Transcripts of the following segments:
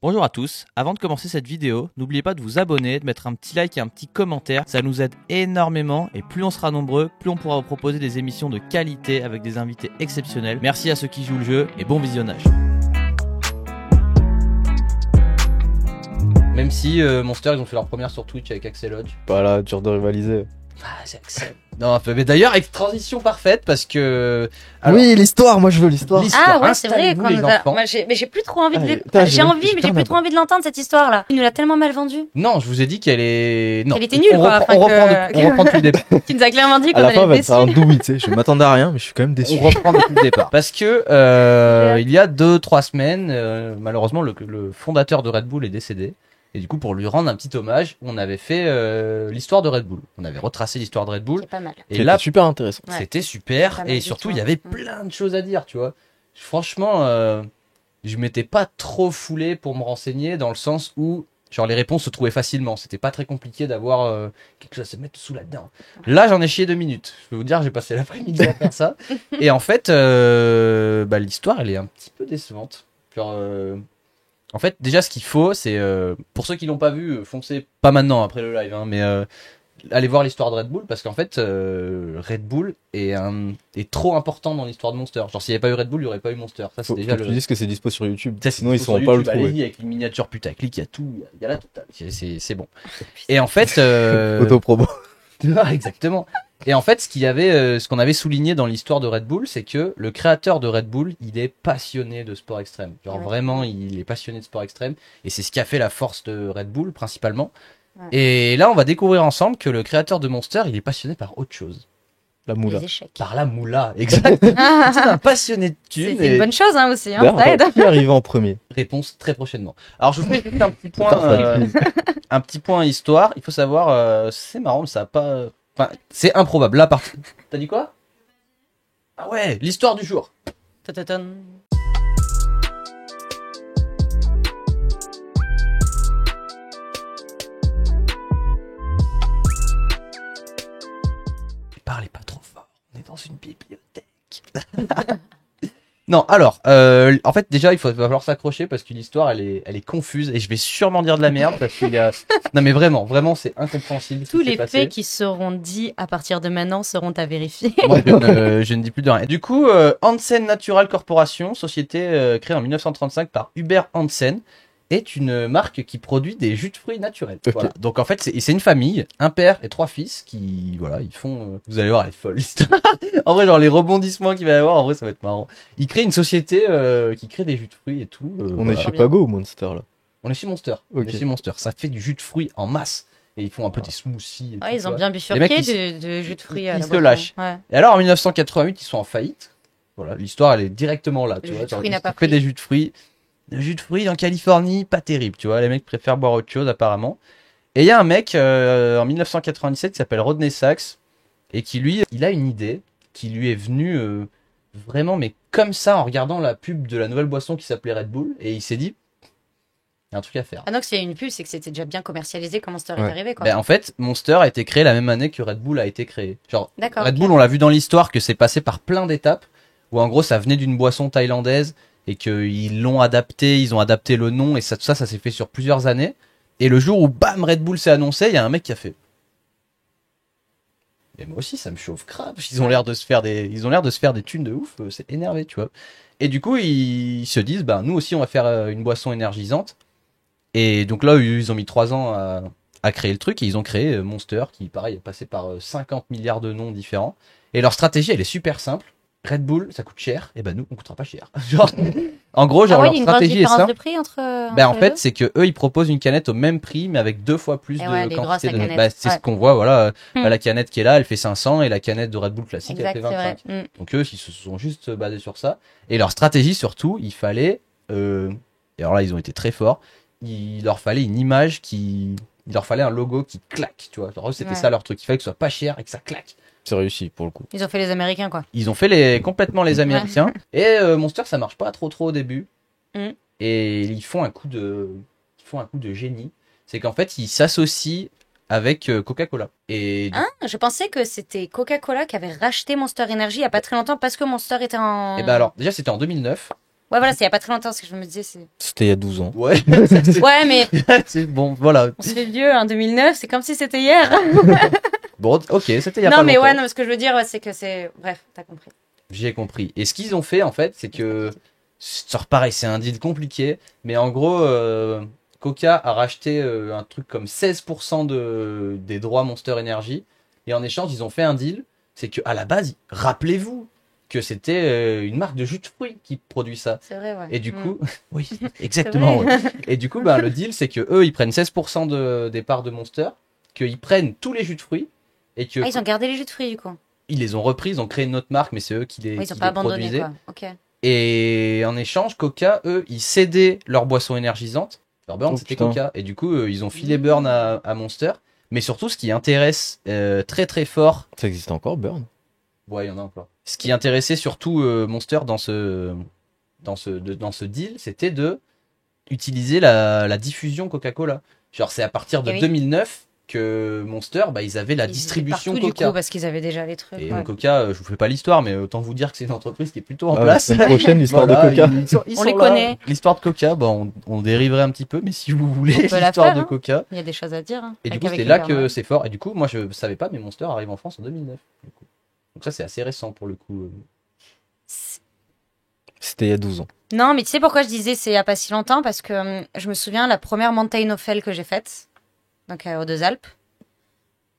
Bonjour à tous, avant de commencer cette vidéo, n'oubliez pas de vous abonner, de mettre un petit like et un petit commentaire, ça nous aide énormément et plus on sera nombreux, plus on pourra vous proposer des émissions de qualité avec des invités exceptionnels. Merci à ceux qui jouent le jeu et bon visionnage. Même si Monster ils ont fait leur première sur Twitch avec Axel Lodge. Pas là, dur de rivaliser. Ah c'est Axel. Non un peu, mais d'ailleurs avec transition parfaite parce que... Alors, oui, l'histoire, moi je veux l'histoire. Ah ouais, c'est vrai. Installez-vous, les enfants. Moi, j'ai plus trop envie de. Putain, J'ai envie, mais j'ai plus trop envie de l'entendre cette histoire-là. Il nous l'a tellement mal vendue. Non, je vous ai dit qu'elle est... Non. Qu'elle était nulle, quoi. On reprend depuis le départ. Tu nous as clairement dit À qu'on la allait fin, être va être un déçus. doux, tu sais. Je m'attendais à rien, mais je suis quand même déçu. On reprend depuis le départ. Parce que il y a 2-3 semaines, malheureusement, le fondateur de Red Bull est décédé. Et du coup, pour lui rendre un petit hommage, on avait fait l'histoire de Red Bull. On avait retracé l'histoire de Red Bull. C'est pas mal. Et là, super intéressant. Ouais. c'était super. Pas mal Et du surtout, tout. il y avait plein de choses à dire, tu vois. Franchement, je m'étais pas trop foulé pour me renseigner dans le sens où, genre, les réponses se trouvaient facilement. C'était pas très compliqué d'avoir quelque chose à se mettre sous la dent. Là, j'en ai chié 2 minutes. Je peux vous dire, j'ai passé l'après-midi à faire ça. Et en fait, l'histoire, elle est un petit peu décevante. Genre, en fait, déjà, ce qu'il faut, c'est, pour ceux qui l'ont pas vu, foncez pas maintenant après le live, hein, mais allez voir l'histoire de Red Bull parce qu'en fait, Red Bull est trop important dans l'histoire de Monster. Genre, s'il n'y avait pas eu Red Bull, il n'y aurait pas eu Monster. Ça, c'est Faut déjà que tu dises que c'est dispo sur YouTube. Ça, Sinon, ils sur sauront pas le YouTube, trouver. allez-y, avec une miniature putaclic, il y a tout, il y a la totale. C'est bon. Et en fait, Autopromo. ah, exactement. Et en fait, ce qu'on avait souligné dans l'histoire de Red Bull, c'est que le créateur de Red Bull, il est passionné de sport extrême. Genre Ouais. vraiment, il est passionné de sport extrême. Et c'est ce qui a fait la force de Red Bull, principalement. Ouais. Et là, on va découvrir ensemble que le créateur de Monster, il est passionné par autre chose. La moula. Les échecs. Par la moula, exact. C'est un passionné de thunes. C'est et une bonne chose hein, aussi. Hein, D'ailleurs, ça aide. qui est arrivé en premier? Réponse très prochainement. Alors, je vous fais juste un petit point, Putain, un petit point histoire. Il faut savoir, c'est marrant, mais ça a pas... Enfin, c'est improbable. Là, T'as dit quoi? Ah ouais, l'histoire du jour. Ta-ta-tan. Parlez pas trop fort. On est dans une bibliothèque. Non, alors, en fait, déjà, va falloir s'accrocher parce qu'une histoire, elle est confuse et je vais sûrement dire de la merde parce qu'il y a... Non, mais vraiment, c'est incompréhensible. ce Tous qui s'est les passé. faits qui seront dits à partir de maintenant seront à vérifier. Moi, je ne dis plus de rien. Du coup, Hansen Natural Corporation, société créée en 1935 par Hubert Hansen, est une marque qui produit des jus de fruits naturels. Ok. Voilà. Donc en fait, c'est une famille, un père et 3 fils qui, voilà, ils font... vous allez voir, elle est folle l'histoire. En vrai, genre les rebondissements qu'il va y avoir, en vrai, ça va être marrant. Ils créent une société qui crée des jus de fruits et tout. On voilà. est chez Pago ou Monster là? On est chez Monster. On Ok. est chez Monster. Ça fait du jus de fruits en masse. Et ils font un peu des smoothies. Et tout, Ouais, ils tu ont vois. bien mecs, bifurqué de jus de fruits à ils la se boisson. lâchent. Ouais. Et alors en 1988, ils sont en faillite. Voilà, l'histoire elle est directement là. Tu Le vois, jus de genre, fruits ils n'a pas fait pris. des jus de fruits. Le jus de fruits en Californie, pas terrible, tu vois. Les mecs préfèrent boire autre chose apparemment. Et il y a un mec en 1997 qui s'appelle Rodney Sachs et qui lui, il a une idée qui lui est venue vraiment, mais comme ça en regardant la pub de la nouvelle boisson qui s'appelait Red Bull et il s'est dit, il y a un truc à faire. Ah donc s'il y a une pub, c'est que c'était déjà bien commercialisé quand Monster est Ouais. arrivé quoi. Ben, en fait, Monster a été créé la même année que Red Bull a été créé. Genre, D'accord. Red ok. Bull, on l'a vu dans l'histoire que c'est passé par plein d'étapes où en gros ça venait d'une boisson thaïlandaise et qu'ils l'ont adapté, ils ont adapté le nom et ça s'est fait sur plusieurs années. Et le jour où bam Red Bull s'est annoncé, il y a un mec qui a fait. Mais moi aussi ça me chauffe grave. Ils ont l'air de se faire des thunes de ouf. C'est énervé, tu vois. Et du coup ils se disent bah nous aussi on va faire une boisson énergisante. Et donc là ils ont mis 3 ans à créer le truc et ils ont créé Monster qui pareil est passé par 50 milliards de noms différents. Et leur stratégie elle est super simple. Red Bull ça coûte cher et ben nous on coûtera pas cher. Genre en gros genre Ah ouais, leur il y a une grosse stratégie est différence simple. de prix entre. Ben en entre les fait deux c'est que eux ils proposent une canette au même prix mais avec 2 fois plus Et de ouais, les grosses, quantité la de. canette, Bah, c'est ce ouais. qu'on voit voilà. Hmm. La canette qui est là elle fait 500 et la canette de Red Bull classique Exact, elle c'est fait vrai. 25. Mm. Donc eux ils se sont juste basés sur ça et leur stratégie surtout il fallait et alors là ils ont été très forts il leur fallait une image il leur fallait un logo qui claque tu vois genre eux, c'était Ouais. ça leur truc il fallait que ce soit pas cher et que ça claque. C'est réussi pour le coup. Ils ont fait les Américains quoi. Ils ont fait complètement les Américains et Monster ça marche pas trop au début Mm. et ils font un coup de génie c'est qu'en fait ils s'associent avec Coca-Cola et Hein, je pensais que c'était Coca-Cola qui avait racheté Monster Energy il y a pas très longtemps parce que Monster était en. et ben alors déjà c'était en 2009 Ouais, voilà, c'est il y a pas très longtemps, ce que je me disais, c'est. C'était il y a 12 ans. Ouais, Ouais, mais c'est bon, voilà. on se fait vieux, en 2009, c'est comme si c'était hier. Bon, ok, c'était il y a Non, pas mais longtemps. ouais, non, ce que je veux dire, ouais, c'est que c'est. Bref, t'as compris. J'ai compris. Et ce qu'ils ont fait, en fait, c'est que. Ça pareil, c'est un deal compliqué, mais en gros, Coca a racheté un truc comme 16% des droits Monster Energy, et en échange, ils ont fait un deal. C'est que à la base, rappelez-vous que c'était une marque de jus de fruits qui produit ça. C'est vrai, ouais. Et du Mm. coup, oui, exactement. vrai. Ouais. Et du coup, bah, le deal, c'est que eux, ils prennent 16% des parts de Monster, qu'ils prennent tous les jus de fruits, et que Ah, ils ont gardé les jus de fruits, du coup. ils les ont repris, ils ont créé une autre marque, mais c'est eux qui les, Ouais, ils ont qui pas les abandonné, produisaient. quoi. Ok. Et en échange, Coca, eux, ils cédaient leurs boissons énergisantes. Leur burn, Oh, c'était putain. Coca. Et du coup, ils ont filé burn à Monster. Mais surtout, ce qui intéresse très très fort, Ça existe encore, Burn? ouais, il y en a un peu. Ce qui intéressait surtout Monster dans ce deal, c'était de utiliser la diffusion Coca-Cola. Genre, c'est à partir de Eh oui. 2009 que Monster, bah, ils avaient la Ils étaient distribution partout, du Coca. coup, parce qu'ils avaient déjà les trucs. Et ouais. Coca, je vous fais pas l'histoire, mais autant vous dire que c'est une entreprise qui est plutôt en Ah, place. La semaine prochaine, l'histoire Voilà, de Coca. On les là. connaît. L'histoire de Coca, bah, on dériverait un petit peu, mais si vous voulez On peut la l'histoire faire, de hein. Coca. Il y a des choses à dire. Hein, Et du avec- coup, avec c'était une là Burn, que ouais. c'est fort. Et du coup, moi, je savais pas, mais Monster arrive en France en 2009. Du coup. Donc ça, c'est assez récent pour le coup. C'était il y a 12 ans. Non, mais tu sais pourquoi je disais c'est il y a pas si longtemps? Parce que je me souviens, la première Mountain of Hell que j'ai faite, donc aux Deux Alpes,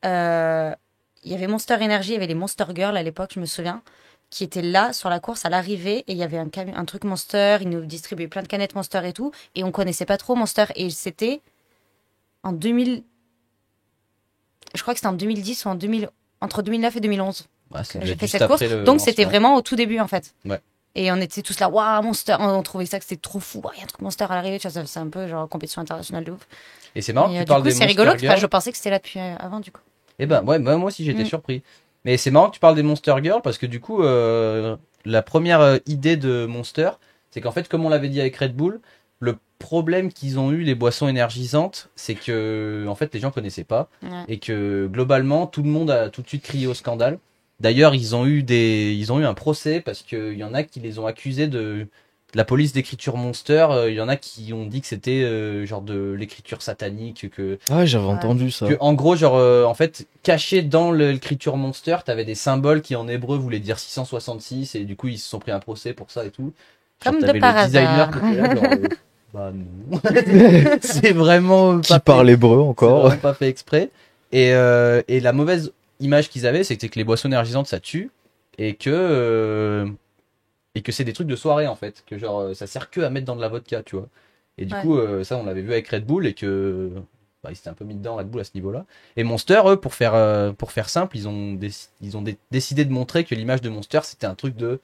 il y avait Monster Energy, il y avait les Monster Girls à l'époque, je me souviens, qui étaient là sur la course à l'arrivée, et il y avait un truc Monster, ils nous distribuaient plein de canettes Monster et tout, et on connaissait pas trop Monster, et c'était en 2000, je crois que c'était en 2010 ou entre 2009 et 2011 Ouais, ça que devait j'ai être fait juste cette course, après le donc c'était lancement. vraiment au tout début en fait. Ouais. Et on était tous là, waouh, Monster, on trouvait ça que c'était trop fou, il y a un truc Monster à l'arrivée, tu vois, c'est un peu genre compétition internationale de ouf. Et c'est marrant Et, que tu du parles coup, des c'est Monster rigolo, Girls. je pensais que c'était là depuis avant du coup. Eh ben, ouais, moi aussi, j'étais Mm. surpris. Mais c'est marrant que tu parles des Monster Girls parce que du coup, la première idée de Monster, c'est qu'en fait, comme on l'avait dit avec Red Bull, le problème qu'ils ont eu, les boissons énergisantes, c'est que, en fait, les gens connaissaient pas. Ouais. Et que, globalement, tout le monde a tout de suite crié au scandale. D'ailleurs, ils ont eu un procès parce qu'il y en a qui les ont accusés de la police d'écriture Monster. Il y en a qui ont dit que c'était genre de l'écriture satanique, Ah, j'avais Ouais. entendu ça. en gros, genre, en fait, caché dans l'écriture Monster, t'avais des symboles qui en hébreu voulaient dire 666 et du coup, ils se sont pris un procès pour ça et tout. Genre, Comme de t'avais par le designer hasard. qui était là, genre, bah non. C'est vraiment Qui pas parle fait, hébreu c'est encore? vraiment pas fait exprès. Et la mauvaise image qu'ils avaient, c'était que les boissons énergisantes, ça tue et que c'est des trucs de soirée en fait, que genre ça sert que à mettre dans de la vodka, tu vois. Et du Ouais. coup, ça on l'avait vu avec Red Bull et que bah, ils s'étaient un peu mis dedans Red Bull à ce niveau-là. Et Monster, eux, pour faire simple, ils ont décidé de montrer que l'image de Monster c'était un truc de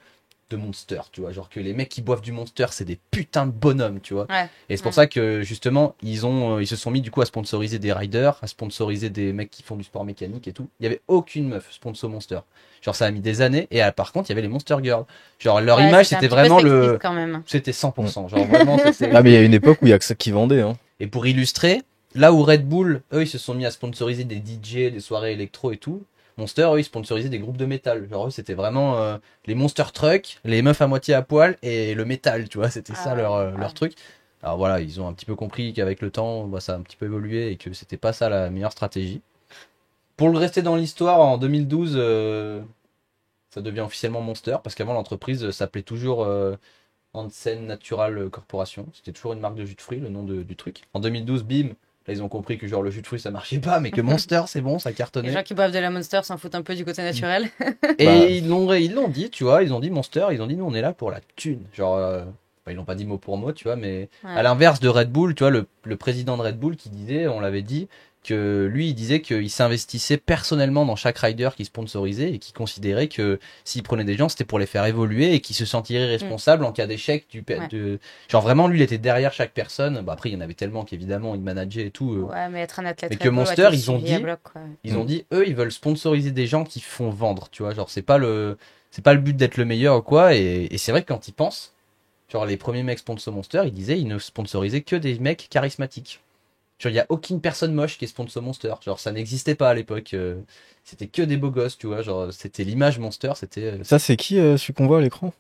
Monster, tu vois, genre que les mecs qui boivent du Monster c'est des putains de bonhommes, tu vois. Ouais. Et c'est pour Ouais. ça que justement ils se sont mis du coup à sponsoriser des riders, à sponsoriser des mecs qui font du sport mécanique et tout. Il y avait aucune meuf sponsor Monster. Genre ça a mis des années et par contre il y avait les Monster Girls. Genre leur Ouais, image c'était un c'était petit peu vraiment sexiste, quand même. c'était 100%. Genre vraiment c'était. Ah, mais il y a une époque où il y a que ça qui vendait, hein. Et pour illustrer, là où Red Bull, eux, ils se sont mis à sponsoriser des DJ, des soirées électro et tout, Monster, eux, ils sponsorisaient des groupes de métal. Genre, eux, c'était vraiment les Monster Truck, les meufs à moitié à poil et le métal, tu vois, c'était Ah ça ouais, leur ouais. truc. Alors voilà, ils ont un petit peu compris qu'avec le temps, bah, ça a un petit peu évolué et que c'était pas ça la meilleure stratégie. Pour le rester dans l'histoire, en 2012, ça devient officiellement Monster, parce qu'avant l'entreprise s'appelait toujours Hansen Natural Corporation. C'était toujours une marque de jus de fruits, le nom du truc. En 2012, bim, là ils ont compris que genre le jus de fruits ça marchait pas, mais que Monster c'est bon, ça Les cartonnait. gens qui boivent de la Monster s'en foutent un peu du côté naturel. Et Bah. ils l'ont dit, tu vois, ils ont dit Monster, ils ont dit nous on est là pour la thune. Genre, ils l'ont pas dit mot pour mot, tu vois, mais Ouais. à l'inverse de Red Bull, tu vois, le président de Red Bull qui disait, on l'avait dit, que lui il disait qu'il s'investissait personnellement dans chaque rider qui sponsorisait et qui considérait que s'il prenait des gens c'était pour les faire évoluer et qu'il se sentirait responsable en cas d'échec genre vraiment lui il était derrière chaque personne. Bah, après il y en avait tellement qu'évidemment il manageait et tout. Ouais, mais être un athlète Mais Red que Bull, Monster, ouais, t'es ils ont suivi à dit- bloc, quoi. Ils ont dit, eux, ils veulent sponsoriser des gens qui font vendre, tu vois. Genre, c'est pas le but d'être le meilleur ou quoi. Et c'est vrai que quand ils pensent, genre, les premiers mecs sponsor Monster, ils disaient, ils ne sponsorisaient que des mecs charismatiques. Genre, il y a aucune personne moche qui est sponsor Monster. Genre, ça n'existait pas à l'époque. C'était que des beaux gosses, tu vois. Genre, c'était l'image Monster, c'était. Ça, c'est qui, celui qu'on voit à l'écran?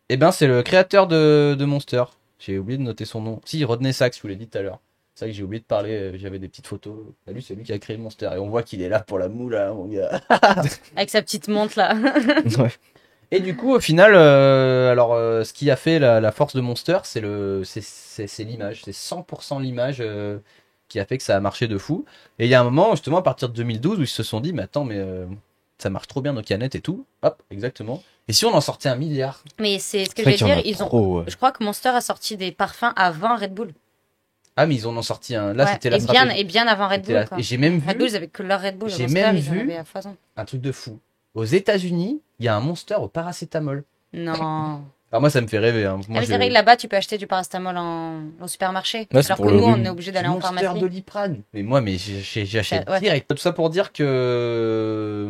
Eh ben, c'est le créateur de Monster. J'ai oublié de noter son nom. Si, Rodney Sachs, je vous l'ai dit tout à l'heure. C'est vrai que j'ai oublié de parler, j'avais des petites photos. Bah, lui, c'est lui qui a créé Monster. Et on voit qu'il est là pour la moule, hein, mon gars. Avec sa petite montre là. Ouais. Et du coup, au final, ce qui a fait la force de Monster, c'est l'image. C'est 100% l'image qui a fait que ça a marché de fou. Et il y a un moment, justement, à partir de 2012, où ils se sont dit, mais attends, ça marche trop bien nos canettes et tout. Hop, exactement. Et si on en sortait 1 milliard? Mais c'est ce que C'est je vrai vais qu'il y en dire, a ils ont. trop, ouais. Je crois que Monster a sorti des parfums avant Red Bull. Ah, mais ils en ont sorti un. Là, Ouais, c'était la et bien, stratégie. et bien avant Red C'était Bull, quoi. Et j'ai même Red Bull, vu ils avaient que leur Red Bull. j'ai Monster, même ils en vu- avaient à foison. un truc de fou. Aux États-Unis, il y a un Monster au paracétamol. Non. Alors moi, ça me fait rêver. Hein. Ah, Moi, mais c'est vrai que là-bas, tu peux acheter du paracétamol au supermarché. Ouais, c'est alors pour que le nous, on rhume. est obligé Du d'aller en Monster pharmacie. Doliprane. Mais moi, j'achète Ouais. direct. Tout ça pour dire que,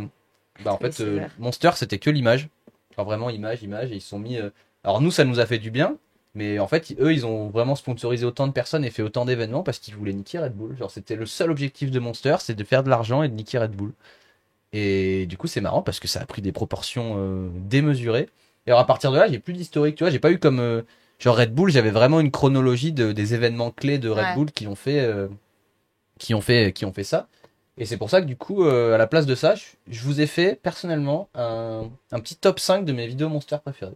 en Oui, fait, c'est vrai. Monster, c'était que l'image. Genre vraiment image, image. Et ils se sont mis. Alors nous, ça nous a fait du bien. Mais en fait, eux, ils ont vraiment sponsorisé autant de personnes et fait autant d'événements parce qu'ils voulaient niquer Red Bull. Genre, c'était le seul objectif de Monster, c'est de faire de l'argent et de niquer Red Bull. Et du coup, c'est marrant parce que ça a pris des proportions démesurées. Et alors, à partir de là, j'ai plus d'historique. Tu vois, j'ai pas eu comme. Genre Red Bull, j'avais vraiment une chronologie des événements clés de Red Ouais. Bull qui ont fait ça. Et c'est pour ça que du coup, à la place de ça, je vous ai fait personnellement un petit top 5 de mes vidéos Monster préférées.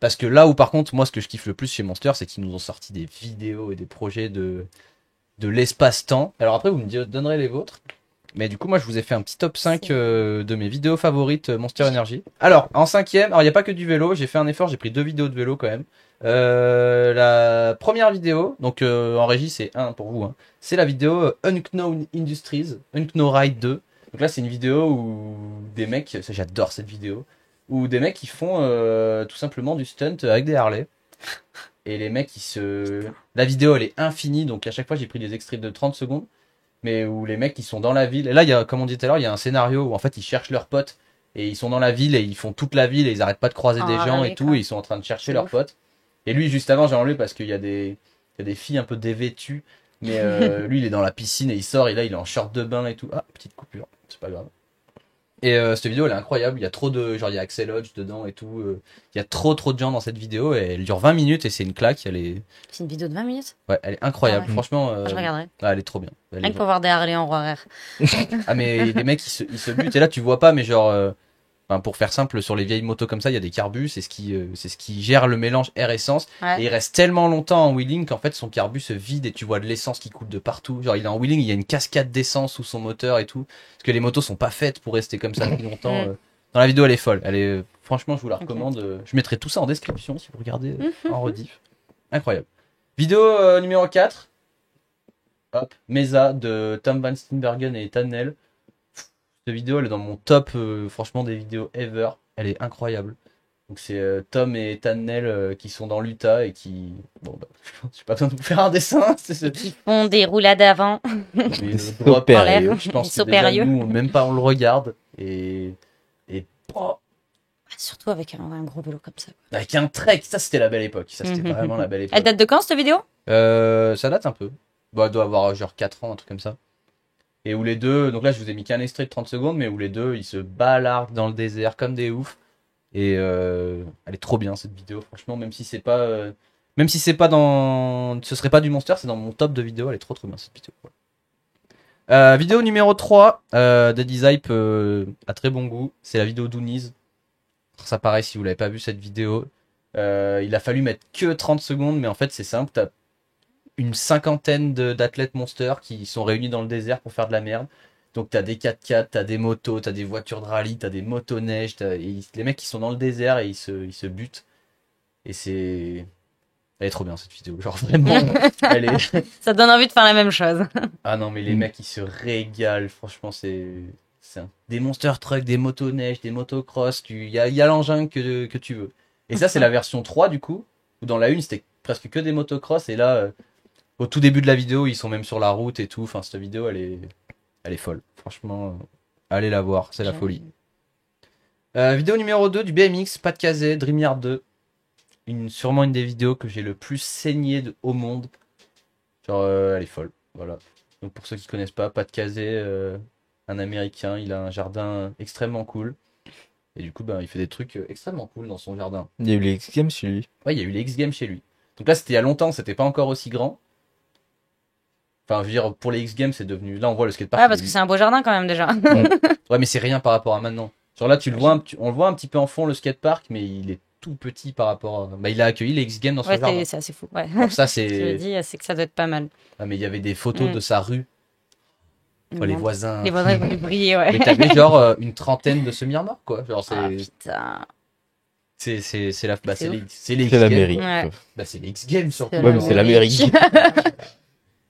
Parce que là où par contre, moi ce que je kiffe le plus chez Monster, c'est qu'ils nous ont sorti des vidéos et des projets de l'espace-temps. Alors après, vous me donnerez les vôtres. Mais du coup, moi je vous ai fait un petit top 5 de mes vidéos favorites Monster Energy. Alors, en cinquième, alors il n'y a pas que du vélo, j'ai fait un effort, j'ai pris 2 vidéos de vélo quand même. La première vidéo, donc en régie c'est 1 pour vous, hein. C'est la vidéo Unknown Industries, Unknown Ride 2. Donc là c'est une vidéo où des mecs, ça, j'adore cette vidéo, où des mecs qui font tout simplement du stunt avec des Harley. Et les mecs La vidéo elle est infinie, donc à chaque fois j'ai pris des extraits de 30 secondes. Mais où les mecs ils sont dans la ville. Et là, comme on dit tout à l'heure, il y a un scénario où en fait ils cherchent leurs potes. Et ils sont dans la ville et ils font toute la ville et ils arrêtent pas de croiser des gens et tout. d'accord. Et ils sont en train de chercher C'est leurs ouf. potes. Et lui, juste avant, j'ai enlevé parce qu'il y a il y a des filles un peu dévêtues. Mais lui, il est dans la piscine et il sort. Et là, il est en short de bain et tout. Ah, petite coupure. C'est pas grave. Et cette vidéo, elle est incroyable. Il y a trop de. Genre, il y a Axel Hodge dedans et tout. Il y a trop de gens dans cette vidéo. Et elle dure 20 minutes et c'est une claque. C'est une vidéo de 20 minutes. Ouais, elle est incroyable. Ah ouais. Franchement. Je regarderai. Elle est trop bien. Elle Rien est que pour voir des Harley en roi rare. Ah mais les mecs ils se butent et là tu vois pas mais genre enfin, pour faire simple sur les vieilles motos comme ça il y a des carbus c'est ce qui gère le mélange air essence et Ouais. il reste tellement longtemps en wheeling qu'en fait son carbu se vide et tu vois de l'essence qui coule de partout genre il est en wheeling il y a une cascade d'essence sous son moteur et tout parce que les motos sont pas faites pour rester comme ça depuis longtemps dans la vidéo elle est folle elle est franchement je vous la recommande je mettrai tout ça en description si vous regardez en rediff incroyable vidéo numéro 4. Hop, Mesa de Tom Van Steenbergen et Ethan Nell. Cette vidéo, elle est dans mon top, franchement, des vidéos ever. Elle est incroyable. Donc c'est Tom et Ethan Nell qui sont dans l'Utah et qui... Bon, bah, j'ai pas besoin de vous faire un dessin. Qui font des roulades avant. Mais le drop, En l'air. je pense Ils que sont déjà, périlleux. nous, même pas on le regarde. Oh, Surtout avec un gros vélo comme ça. avec un Trek, ça c'était la belle époque. Ça c'était vraiment la belle Elle époque. date de quand cette vidéo? Ça date un peu. Bah, elle doit avoir genre 4 ans, un truc comme ça. Et où les deux, donc là je vous ai mis qu'un extrait de 30 secondes, mais où les deux ils se balarguent dans le désert comme des oufs. Et elle est trop bien cette vidéo, franchement, même si c'est pas ce serait pas du Monster, c'est dans mon top de vidéos, elle est trop bien cette vidéo. Voilà. Vidéo numéro 3 de Deezype à très bon goût, c'est la vidéo d'Ooniz. Ça pareil, si vous l'avez pas vu cette vidéo, il a fallu mettre que 30 secondes, mais en fait c'est simple, t'as une cinquantaine d'athlètes Monster qui sont réunis dans le désert pour faire de la merde. Donc t'as des 4x4, t'as des motos, t'as des voitures de rallye, t'as des motoneiges, les mecs qui sont dans le désert et ils se butent. Et elle est trop bien cette vidéo, genre vraiment, elle est... Ça donne envie de faire la même chose. Ah non mais les mecs ils se régalent, franchement des monster trucks, des motoneiges, des motocross, il y a l'engin que tu veux. Et ça c'est la version 3 du coup, où dans la 1 c'était presque que des motocross et là... au tout début de la vidéo, ils sont même sur la route et tout. Enfin, cette vidéo, elle est folle. Franchement, allez la voir, c'est la folie. Vidéo numéro 2 du BMX, pas de casé, Dream Yard 2. Sûrement une des vidéos que j'ai le plus saigné au monde. Genre, elle est folle. Voilà. Donc, pour ceux qui connaissent pas de casé, un américain, il a un jardin extrêmement cool. Et du coup, ben, il fait des trucs extrêmement cool dans son jardin. Il y a eu les X Games chez lui. Ouais, il y a eu les X Games chez lui. Donc là, c'était il y a longtemps, c'était pas encore aussi grand. Enfin, je veux dire, pour les X Games, c'est devenu. Là, on voit le skatepark. Ah, parce que c'est un beau jardin quand même déjà. Ouais, mais c'est rien par rapport à maintenant. Genre là, tu le vois, on le voit un petit peu en fond, le skatepark, mais il est tout petit par rapport à. Bah, il a accueilli les X Games dans son Ouais, jardin. c'est assez fou. Ouais. Alors ça, Ce que je me c'est. dis, c'est que ça doit être pas mal. Ah, mais il y avait des photos Mm. de sa rue. Oh, les voisins. Les voisins vont briller, ouais. Mais t'avais genre une trentaine de semi-remorques, quoi. Genre, Ah c'est. putain. C'est la. Bah, C'est ouf. c'est les X C'est Games. l'Amérique. Ouais. Bah, c'est les X Games surtout. C'est Ouais, mais c'est l'Amérique.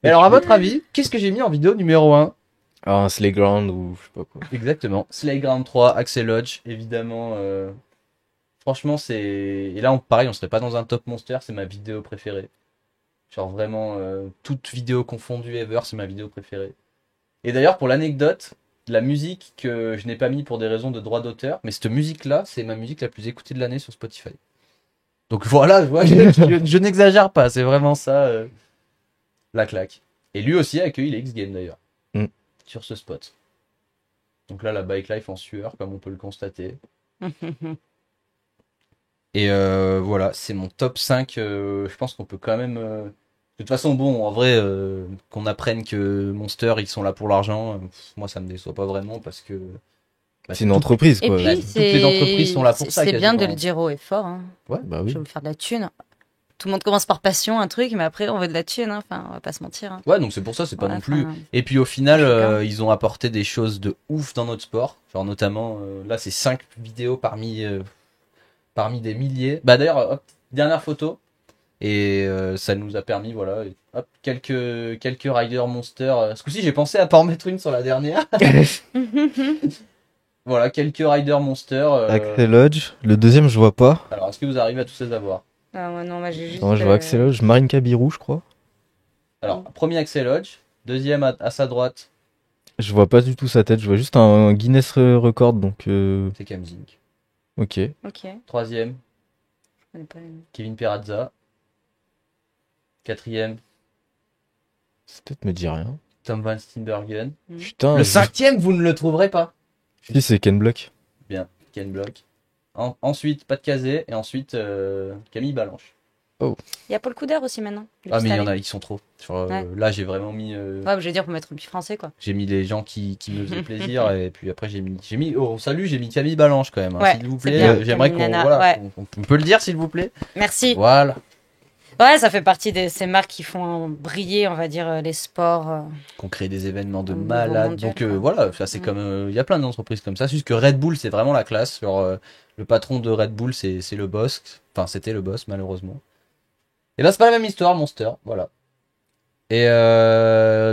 Et alors, à votre avis, qu'est-ce que j'ai mis en vidéo numéro 1? Ah, un Slayground ou je sais pas quoi. Exactement. Slayground 3, Axel Lodge, évidemment. Franchement, c'est. Et là, pareil, on serait pas dans un top monster, c'est ma vidéo préférée. Genre vraiment, toute vidéo confondue ever, c'est ma vidéo préférée. Et d'ailleurs, pour l'anecdote, la musique que je n'ai pas mis pour des raisons de droit d'auteur, mais cette musique-là, c'est ma musique la plus écoutée de l'année sur Spotify. Donc voilà, je n'exagère pas, c'est vraiment ça, la claque. Et lui aussi a accueilli les X Games d'ailleurs, Mm. sur ce spot. Donc là, la bike life en sueur, comme on peut le constater. Et voilà, c'est mon top 5. Je pense qu'on peut quand même. De toute façon, bon, en vrai, qu'on apprenne que Monster, ils sont là pour l'argent, moi, ça me déçoit pas vraiment parce que. Bah, C'est une entreprise Et quoi. puis, toutes les entreprises sont là pour ça, c'est bien de quasiment. le dire haut et fort. Hein. Bah Je oui. veux me faire de la thune. Tout le monde commence par passion, un truc, mais après, on veut de la thune. Hein. Enfin, on va pas se mentir. Hein. Ouais, donc c'est pour ça, c'est pas Ouais, non plus. enfin, Et puis au final, chacun. ils ont apporté des choses de ouf dans notre sport. Genre notamment, là, c'est 5 vidéos parmi des milliers. Bah d'ailleurs, hop, dernière photo. Et ça nous a permis, voilà, et hop, quelques Rider Monster. Ce coup-ci, j'ai pensé à pas en mettre une sur la dernière. Voilà, quelques Rider Monster. Axel Lodge. Le deuxième, je vois pas. Alors, est-ce que vous arrivez à tous les avoir? Ah ouais, non, moi j'ai juste. Non, je vois Axel Lodge. Marine Kabirou, je crois. Alors, premier Axel Lodge, deuxième à sa droite, Je vois pas du tout sa tête. Je vois juste un Guinness record. Donc, c'est Cam Zink. ok. Ok, je Troisième, connais pas les noms. Kevin Perazza. Quatrième, Cette tête me dit rien. Tom Van Steenbergen. Putain. Le cinquième, vous ne le trouverez pas. Si, c'est Ken Block. Ken Block. Ensuite, Pat Cazé. Et ensuite, Camille Balanche. Il y a Paul Couder aussi maintenant. Ah, mais il y en a. a, ils sont trop. Ouais. Là, j'ai vraiment mis. Ouais, je veux dire, pour mettre un petit français, quoi. J'ai mis les gens qui me faisaient plaisir. Et puis après, j'ai mis. Oh, salut, j'ai mis Camille Balanche quand même. Hein, Ouais, s'il vous c'est plaît. bien, J'aimerais Camille qu'on. Nana, Voilà, ouais. on peut le dire, s'il vous plaît. Merci. Voilà. Ouais, ça fait partie de ces marques qui font briller, on va dire, les sports. Qu'on crée des événements de Au niveau malades. mondial, Donc quoi. voilà, ça c'est Mm. comme. Il y a plein d'entreprises comme ça. C'est juste que Red Bull, c'est vraiment la classe. Genre, le patron de Red Bull, c'est le boss. Enfin, c'était le boss, malheureusement. Et là, c'est pas la même histoire, Monster. Voilà. Et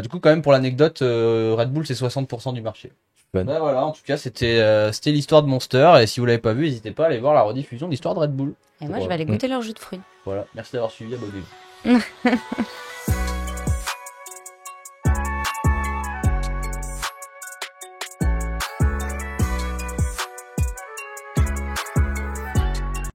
du coup, quand même, pour l'anecdote, Red Bull, c'est 60% du marché. Fun. Ben voilà, en tout cas, c'était l'histoire de Monster. Et si vous l'avez pas vu, n'hésitez pas à aller voir la rediffusion de l'histoire de Red Bull. Et moi, je vais aller goûter leur jus de fruits. Voilà, merci d'avoir suivi, abonnez-vous.